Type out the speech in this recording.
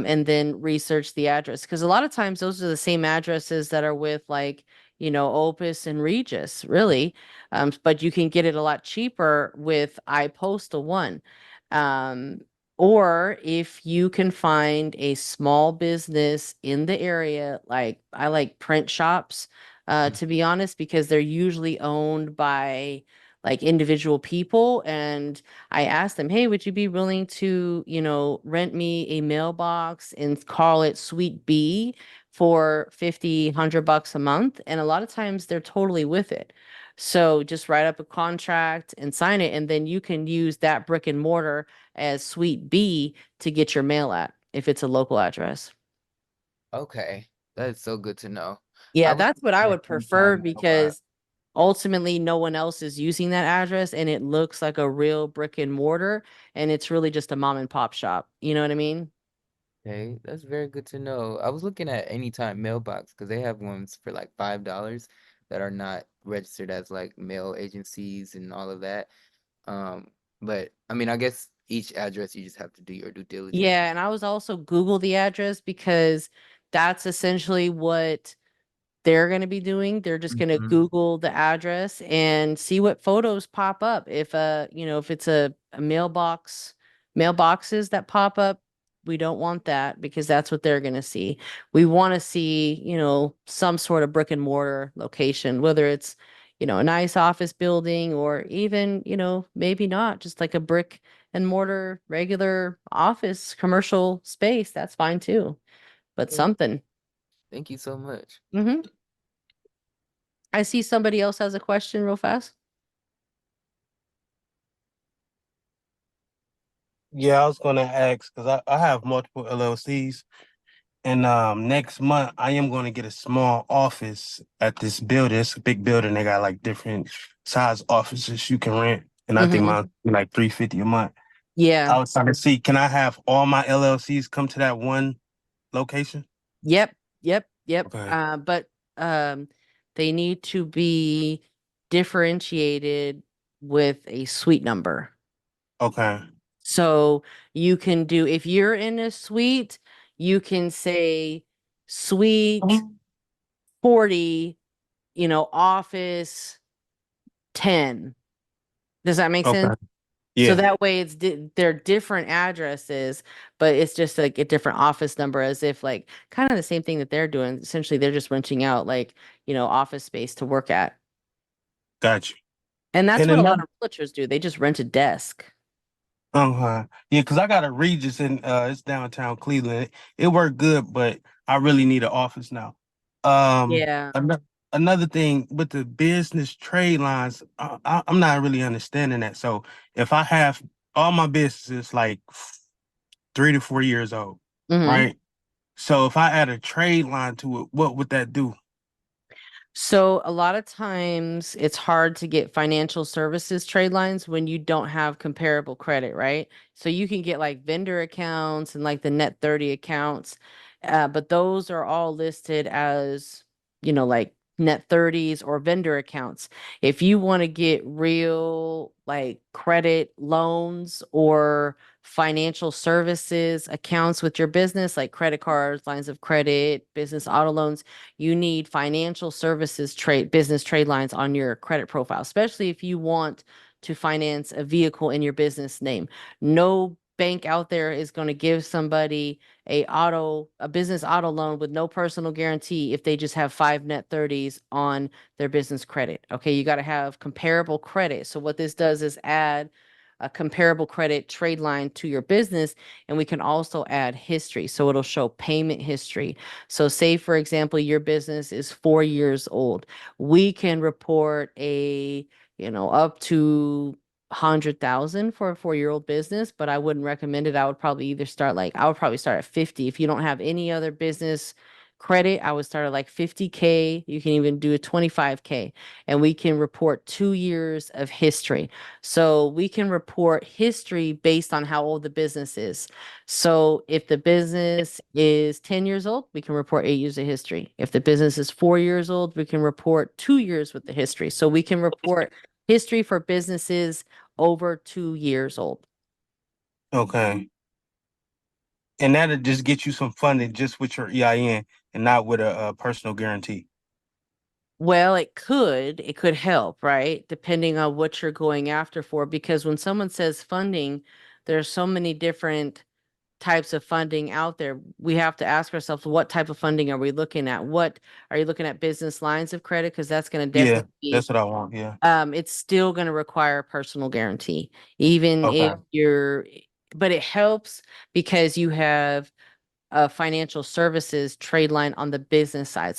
and then research the address. Because a lot of times those are the same addresses that are with like, Opus and Regis, really. But you can get it a lot cheaper with iPostal One. Um, or if you can find a small business in the area, like I like print shops, to be honest, because they're usually owned by like individual people. And I asked them, hey, would you be willing to, rent me a mailbox and call it Suite B for 50, $100 a month? And a lot of times they're totally with it. So just write up a contract and sign it, and then you can use that brick and mortar as Suite B to get your mail at if it's a local address. Okay, that's so good to know. I Yeah, was that's what I looking at would prefer anytime mailbox. because ultimately no one else is using that address and it looks like a real brick and mortar and it's really just a mom and pop shop. You know what I mean? Okay, that's very good to know. I was looking at anytime mailbox because they have ones for like $5 that are not registered as like mail agencies and all of that. Um, but I mean, I guess each address you just have to do your due diligence. Yeah, and I was also Google the address because that's essentially what they're going to be doing. They're just going to Mhm. Google the address and see what photos pop up. If it's a mailboxes that pop up, we don't want that because that's what they're going to see. We want to see, some sort of brick and mortar location, whether it's, a nice office building or even, maybe not, just like a brick and mortar regular office commercial space. That's fine too, but Okay, something. thank you so much. Hmm. I see somebody else has a question real fast. Yeah, I was gonna ask because I have multiple LLCs, and next month I am gonna get a small office at this building. It's a big building. They got like different size offices you can rent, and I think Hmm. mine like 350 a month. Yeah. I was trying to see, can I have all my LLCs come to that one location? Yep. Yep. Yep. Okay. But um, they need to be differentiated with a suite number. Okay. So you can do, if you're in a suite, you can say suite 40, office 10. Does that make sense? Okay. So Yeah. that way they're different addresses, but it's just like a different office number as if like kind of the same thing that they're doing. Essentially, they're just renting out like, office space to work at. Got you. And that's And what a lot another of realtors do. They just rent a desk. Yeah, because I got a Regis in it's downtown Cleveland. It worked good, but I really need an office now. Yeah. Another thing with the business trade lines, I'm not really understanding that. So if I have all my businesses like 3 to 4 years old, Hmm. right? So if I add a trade line to it, what would that do? So a lot of times it's hard to get financial services trade lines when you don't have comparable credit, right? So you can get like vendor accounts and like the net 30 accounts, but those are all listed as, like net 30s or vendor accounts. If you want to get real like credit loans or financial services accounts with your business, like credit cards, lines of credit, business auto loans, you need financial services trade business trade lines on your credit profile, especially if you want to finance a vehicle in your business name. No bank out there is going to give somebody a business auto loan with no personal guarantee if they just have 5 net 30s on their business credit. Okay, you got to have comparable credit. So what this does is add a comparable credit trade line to your business, and we can also add history. So it'll show payment history. So say, for example, your business is 4 years old. We can report up to 100,000 for a 4-year-old business, but I wouldn't recommend it. I would probably start at 50. If you don't have any other business credit, I would start at like 50K. You can even do a 25K, and we can report 2 years of history. So we can report history based on how old the business is. So if the business is 10 years old, we can report 8 years of history. If the business is 4 years old, we can report 2 years with the history. So we can report history for businesses over 2 years old. Okay. And that'll just get you some funding just with your EIN and not with a personal guarantee. Well, it could help, right? Depending on what you're going after for, because when someone says funding, there's so many different types of funding out there. We have to ask ourselves, what type of funding are we looking at? What are you looking at, business lines of credit? Because that's going to Yeah, definitely be, that's what I want. Yeah. it's still going to require a personal guarantee, even if Okay. but it helps because you have a financial services trade line on the business side.